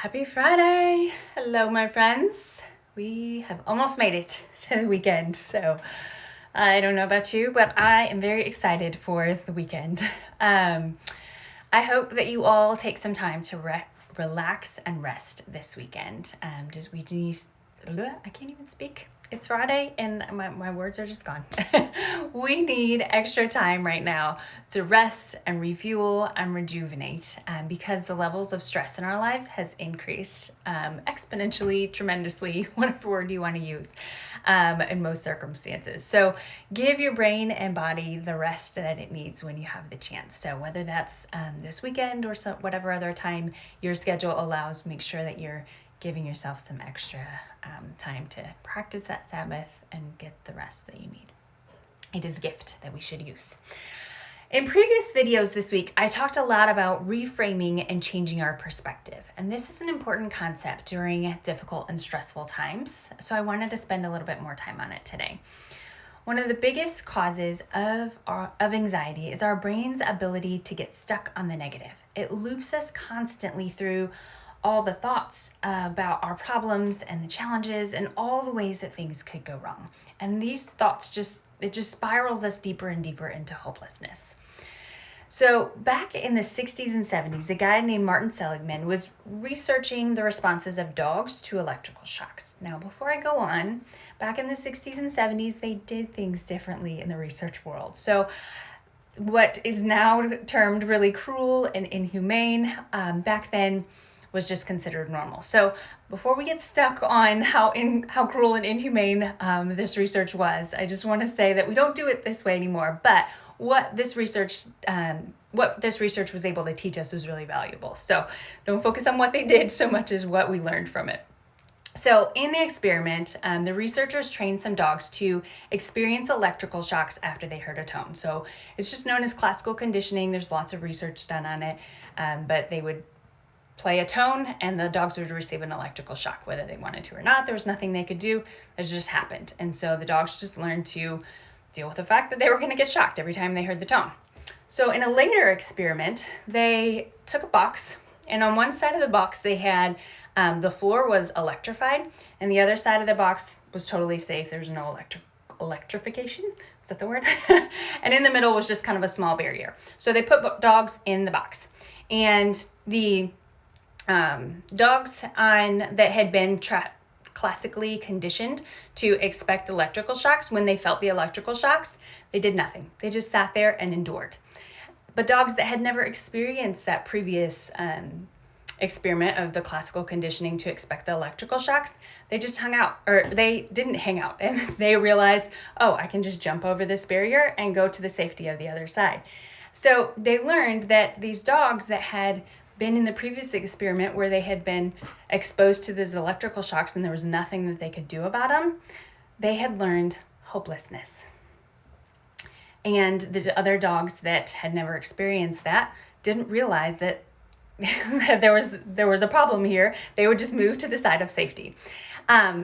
Happy Friday! Hello, my friends. We have almost made it to the weekend, so I don't know about you, but I am very excited for the weekend. I hope that you all take some time to relax and rest this weekend. I can't even speak. It's Friday and my words are just gone. We need extra time right now to rest and refuel and rejuvenate because the levels of stress in our lives has increased exponentially, tremendously, whatever word you want to use in most circumstances. So give your brain and body the rest that it needs when you have the chance. So whether that's this weekend or whatever other time your schedule allows, make sure that you're giving yourself some extra time to practice that Sabbath and get the rest that you need. It is a gift that we should use. In previous videos this week, I talked a lot about reframing and changing our perspective. And this is an important concept during difficult and stressful times. So I wanted to spend a little bit more time on it today. One of the biggest causes of anxiety is our brain's ability to get stuck on the negative. It loops us constantly through all the thoughts about our problems and the challenges and all the ways that things could go wrong. And these thoughts just spirals us deeper and deeper into hopelessness. So back in the 60s and 70s, a guy named Martin Seligman was researching the responses of dogs to electrical shocks. Now, before I go on, back in the 60s and 70s, they did things differently in the research world. So what is now termed really cruel and inhumane, back then was just considered normal. So before we get stuck on how cruel and inhumane this research was, I just want to say that we don't do it this way anymore. But what this research was able to teach us was really valuable. So don't focus on what they did so much as what we learned from it. So in the experiment, the researchers trained some dogs to experience electrical shocks after they heard a tone. So it's just known as classical conditioning. There's lots of research done on it, but they would play a tone and the dogs would receive an electrical shock, whether they wanted to or not. There was nothing they could do. It just happened. And so the dogs just learned to deal with the fact that they were going to get shocked every time they heard the tone. So in a later experiment, they took a box, and on one side of the box, they had the floor was electrified, and the other side of the box was totally safe. There was no electrification. Is that the word? And in the middle was just kind of a small barrier. So they put dogs in the box, and the dogs that had been classically conditioned to expect electrical shocks, when they felt the electrical shocks, they did nothing. They just sat there and endured. But dogs that had never experienced that previous experiment of the classical conditioning to expect the electrical shocks, they just hung out, or they didn't hang out, and they realized, oh, I can just jump over this barrier and go to the safety of the other side. So they learned that these dogs that had been in the previous experiment where they had been exposed to these electrical shocks and there was nothing that they could do about them, they had learned hopelessness. And the other dogs that had never experienced that didn't realize that there was a problem here. They would just move to the side of safety.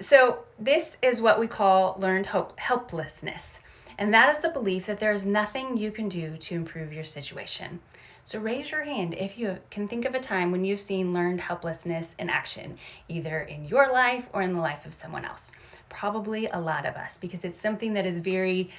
So this is what we call learned helplessness. And that is the belief that there is nothing you can do to improve your situation. So raise your hand if you can think of a time when you've seen learned helplessness in action, either in your life or in the life of someone else. Probably a lot of us, because it's something that is very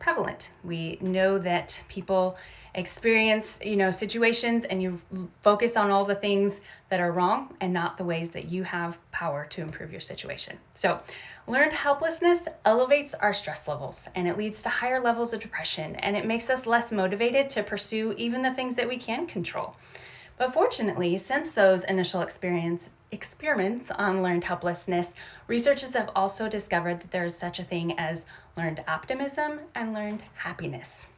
prevalent. We know that people experience, situations, and you focus on all the things that are wrong and not the ways that you have power to improve your situation. So learned helplessness elevates our stress levels, and it leads to higher levels of depression, and it makes us less motivated to pursue even the things that we can control. But fortunately, since those initial experiments on learned helplessness, researchers have also discovered that there is such a thing as learned optimism and learned happiness.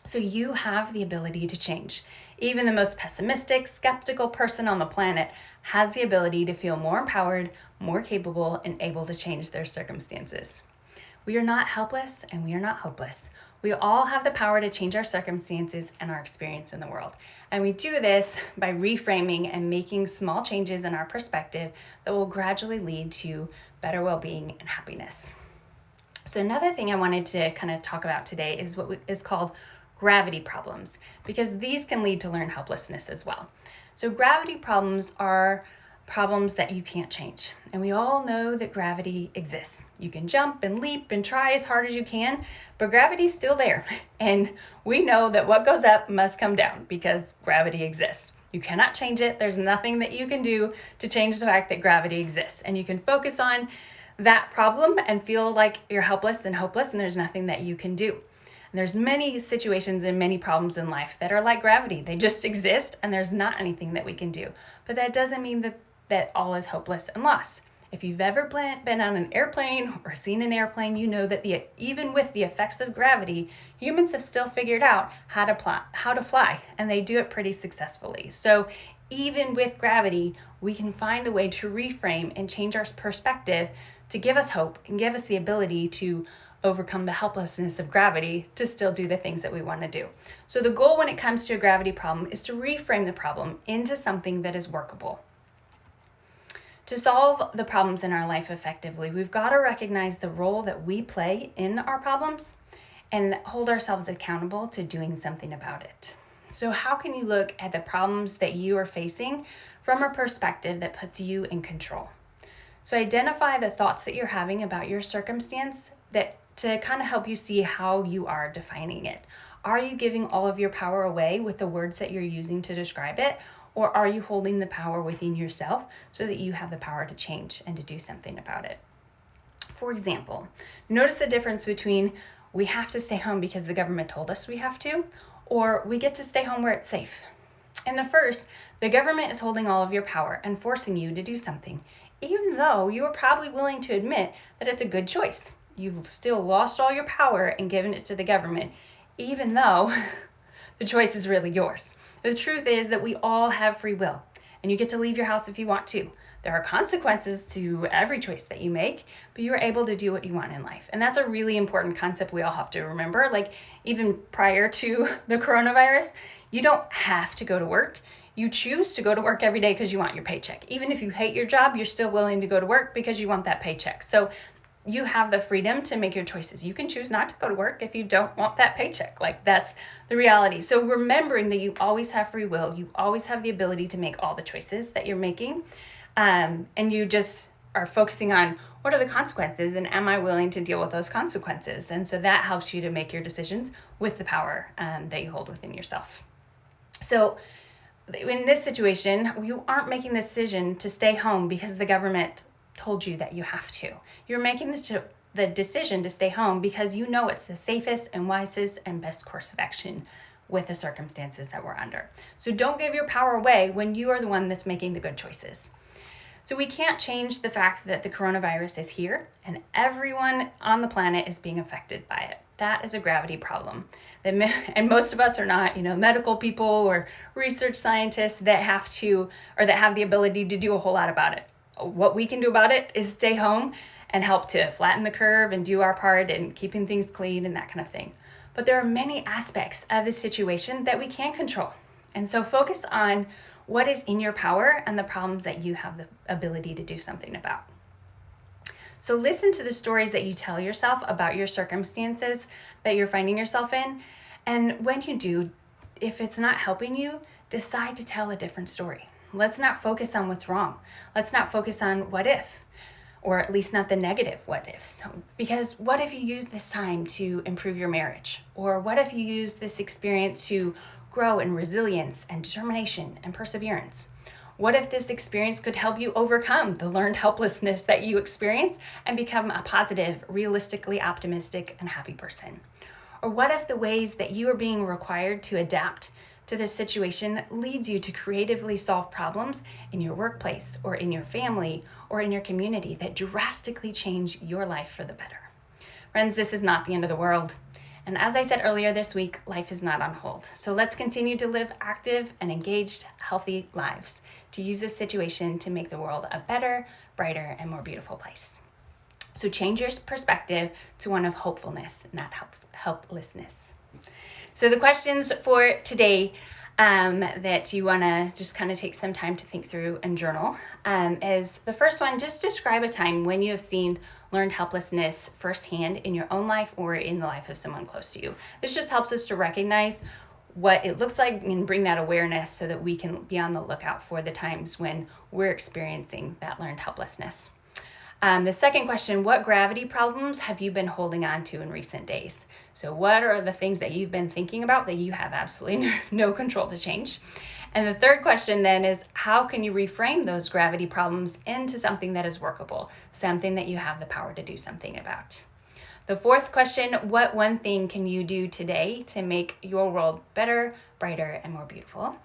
So you have the ability to change. Even the most pessimistic, skeptical person on the planet has the ability to feel more empowered, more capable, and able to change their circumstances. We are not helpless and we are not hopeless. We all have the power to change our circumstances and our experience in the world. And we do this by reframing and making small changes in our perspective that will gradually lead to better well-being and happiness. So another thing I wanted to kind of talk about today is what is called gravity problems, because these can lead to learned helplessness as well. So gravity problems are problems that you can't change. And we all know that gravity exists. You can jump and leap and try as hard as you can, but gravity's still there. And we know that what goes up must come down because gravity exists. You cannot change it. There's nothing that you can do to change the fact that gravity exists. And you can focus on that problem and feel like you're helpless and hopeless and there's nothing that you can do. And there's many situations and many problems in life that are like gravity. They just exist and there's not anything that we can do. But that doesn't mean that all is hopeless and lost. If you've ever been on an airplane or seen an airplane, you know that even with the effects of gravity, humans have still figured out how to fly, and they do it pretty successfully. So even with gravity, we can find a way to reframe and change our perspective to give us hope and give us the ability to overcome the helplessness of gravity to still do the things that we want to do. So the goal when it comes to a gravity problem is to reframe the problem into something that is workable. To solve the problems in our life effectively, we've got to recognize the role that we play in our problems and hold ourselves accountable to doing something about it. So how can you look at the problems that you are facing from a perspective that puts you in control? So identify the thoughts that you're having about your circumstance to kind of help you see how you are defining it. Are you giving all of your power away with the words that you're using to describe it? Or are you holding the power within yourself so that you have the power to change and to do something about it? For example, notice the difference between we have to stay home because the government told us we have to, or we get to stay home where it's safe. In the first, the government is holding all of your power and forcing you to do something, even though you are probably willing to admit that it's a good choice. You've still lost all your power and given it to the government, even though the choice is really yours. The truth is that we all have free will, and you get to leave your house if you want to. There are consequences to every choice that you make, but you are able to do what you want in life. And that's a really important concept we all have to remember. Like, even prior to the coronavirus, you don't have to go to work. You choose to go to work every day because you want your paycheck. Even if you hate your job, you're still willing to go to work because you want that paycheck. So you have the freedom to make your choices. You can choose not to go to work if you don't want that paycheck. Like, that's the reality. So remembering that you always have free will, you always have the ability to make all the choices that you're making. And you just are focusing on what are the consequences and am I willing to deal with those consequences? And so that helps you to make your decisions with the power that you hold within yourself. So in this situation, you aren't making the decision to stay home because the government told you that you have to. You're making the decision to stay home because you know it's the safest and wisest and best course of action with the circumstances that we're under. So don't give your power away when you are the one that's making the good choices. So we can't change the fact that the coronavirus is here and everyone on the planet is being affected by it. That is a gravity problem. And most of us are not, medical people or research scientists that have the ability to do a whole lot about it. What we can do about it is stay home and help to flatten the curve and do our part in keeping things clean and that kind of thing. But there are many aspects of the situation that we can control. And so focus on what is in your power and the problems that you have the ability to do something about. So listen to the stories that you tell yourself about your circumstances that you're finding yourself in. And when you do, if it's not helping you, decide to tell a different story. Let's not focus on what's wrong. Let's not focus on what if, or at least not the negative what ifs. Because what if you use this time to improve your marriage? Or what if you use this experience to grow in resilience and determination and perseverance? What if this experience could help you overcome the learned helplessness that you experience and become a positive, realistically optimistic, and happy person? Or what if the ways that you are being required to adapt to this situation leads you to creatively solve problems in your workplace or in your family or in your community that drastically change your life for the better? Friends, this is not the end of the world. And as I said earlier this week, life is not on hold. So let's continue to live active and engaged, healthy lives to use this situation to make the world a better, brighter, and more beautiful place. So change your perspective to one of hopefulness, not helplessness. So the questions for today that you want to just kind of take some time to think through and journal is the first one, just describe a time when you have learned helplessness firsthand in your own life or in the life of someone close to you. This just helps us to recognize what it looks like and bring that awareness so that we can be on the lookout for the times when we're experiencing that learned helplessness. The second question, what gravity problems have you been holding on to in recent days? So what are the things that you've been thinking about that you have absolutely no control to change? And the third question then is, how can you reframe those gravity problems into something that is workable, something that you have the power to do something about? The fourth question, what one thing can you do today to make your world better, brighter, and more beautiful?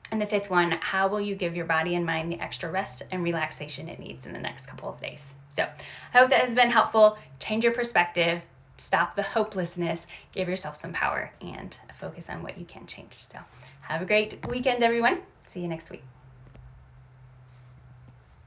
And the fifth one, how will you give your body and mind the extra rest and relaxation it needs in the next couple of days? So I hope that has been helpful. Change your perspective, stop the hopelessness, give yourself some power, and focus on what you can change. So have a great weekend, everyone. See you next week.